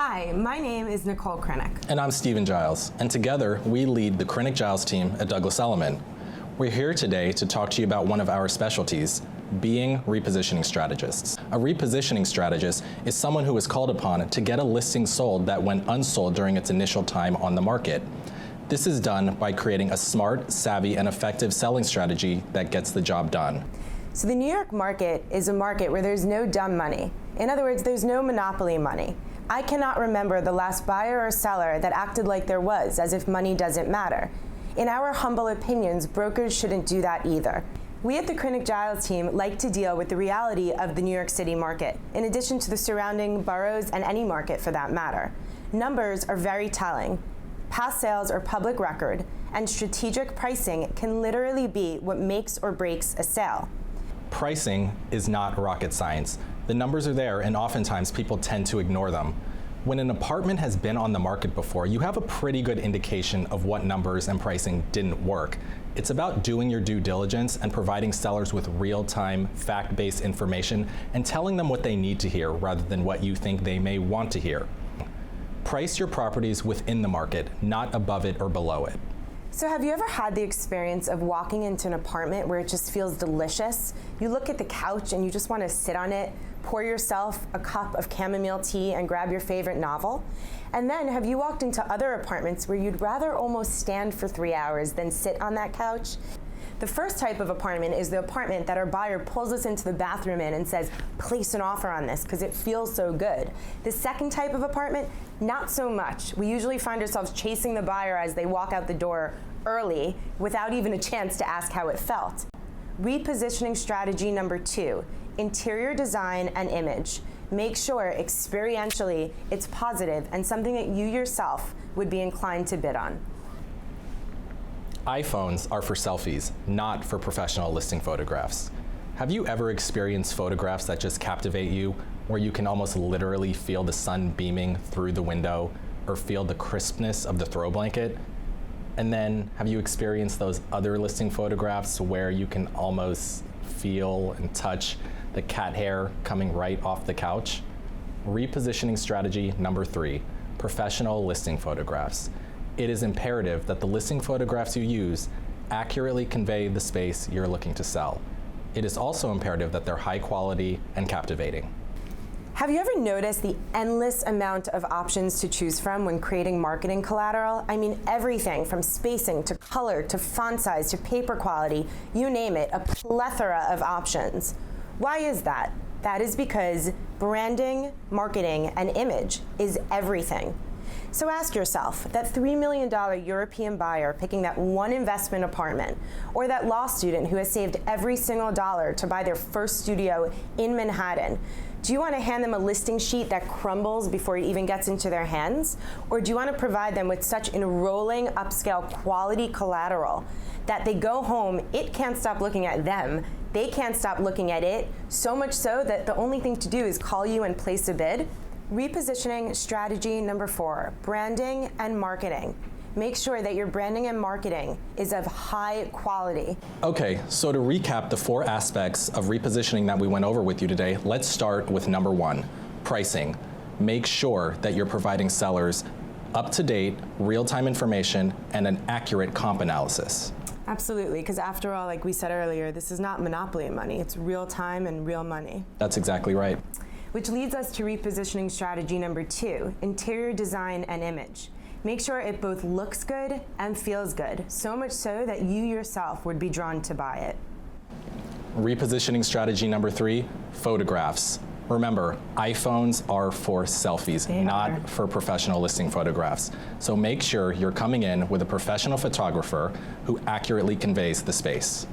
Hi, my name is Nicole Krinick. And I'm Steven Giles, and together we lead the Krinick Giles Team at Douglas Elliman. We're here today to talk to you about one of our specialties, being repositioning strategists. A repositioning strategist is someone who is called upon to get a listing sold that went unsold during its initial time on the market. This is done by creating a smart, savvy, and effective selling strategy that gets the job done. So the New York market is a market where there's no dumb money. In other words, there's no monopoly money. I cannot remember the last buyer or seller that acted like there was, as if money doesn't matter. In our humble opinions, brokers shouldn't do that either. We at the Krinick Giles team like to deal with the reality of the New York City market, in addition to the surrounding boroughs and any market for that matter. Numbers are very telling. Past sales are public record, and strategic pricing can literally be what makes or breaks a sale. Pricing is not rocket science. The numbers are there, and oftentimes people tend to ignore them. When an apartment has been on the market before, you have a pretty good indication of what numbers and pricing didn't work. It's about doing your due diligence and providing sellers with real-time, fact-based information and telling them what they need to hear rather than what you think they may want to hear. Price your properties within the market, not above it or below it. So have you ever had the experience of walking into an apartment where it just feels delicious? You look at the couch and you just want to sit on it, pour yourself a cup of chamomile tea and grab your favorite novel? And then have you walked into other apartments where you'd rather almost stand for 3 hours than sit on that couch? The first type of apartment is the apartment that our buyer pulls us into the bathroom in and says, place an offer on this because it feels so good. The second type of apartment, not so much. We usually find ourselves chasing the buyer as they walk out the door early without even a chance to ask how it felt. Repositioning strategy number 2, interior design and image. Make sure experientially it's positive and something that you yourself would be inclined to bid on. iPhones are for selfies, not for professional listing photographs. Have you ever experienced photographs that just captivate you, where you can almost literally feel the sun beaming through the window or feel the crispness of the throw blanket? And then have you experienced those other listing photographs where you can almost feel and touch the cat hair coming right off the couch? Repositioning strategy number 3, professional listing photographs. It is imperative that the listing photographs you use accurately convey the space you're looking to sell. It is also imperative that they're high quality and captivating. Have you ever noticed the endless amount of options to choose from when creating marketing collateral? I mean, everything from spacing to color to font size to paper quality, you name it, a plethora of options. Why is that? That is because branding, marketing, and image is everything. So ask yourself, that $3 million European buyer picking that one investment apartment, or that law student who has saved every single dollar to buy their first studio in Manhattan, do you want to hand them a listing sheet that crumbles before it even gets into their hands? Or do you want to provide them with such enrolling, upscale, quality collateral that they go home, it can't stop looking at them, they can't stop looking at it, so much so that the only thing to do is call you and place a bid? Repositioning strategy number 4, branding and marketing. Make sure that your branding and marketing is of high quality. Okay, so to recap the 4 aspects of repositioning that we went over with you today, let's start with number 1, pricing. Make sure that you're providing sellers up-to-date, real-time information and an accurate comp analysis. Absolutely, because after all, like we said earlier, this is not monopoly money, it's real time and real money. That's exactly right. Which leads us to repositioning strategy number 2, interior design and image. Make sure it both looks good and feels good, so much so that you yourself would be drawn to buy it. Repositioning strategy number 3, photographs. Remember, iPhones are for selfies, not for professional listing photographs. So make sure you're coming in with a professional photographer who accurately conveys the space.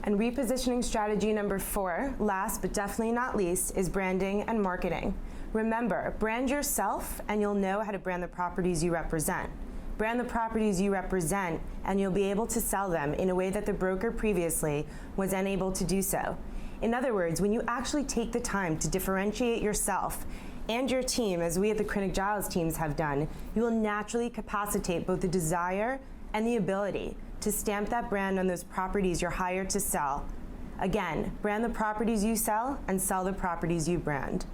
And repositioning strategy number 4, last but definitely not least, is branding and marketing. Remember, brand yourself and you'll know how to brand the properties you represent. Brand the properties you represent and you'll be able to sell them in a way that the broker previously was unable to do so. In other words, when you actually take the time to differentiate yourself and your team, as we at the Krinick Giles teams have done, you will naturally capacitate both the desire and the ability to stamp that brand on those properties you're hired to sell. Again, brand the properties you sell and sell the properties you brand.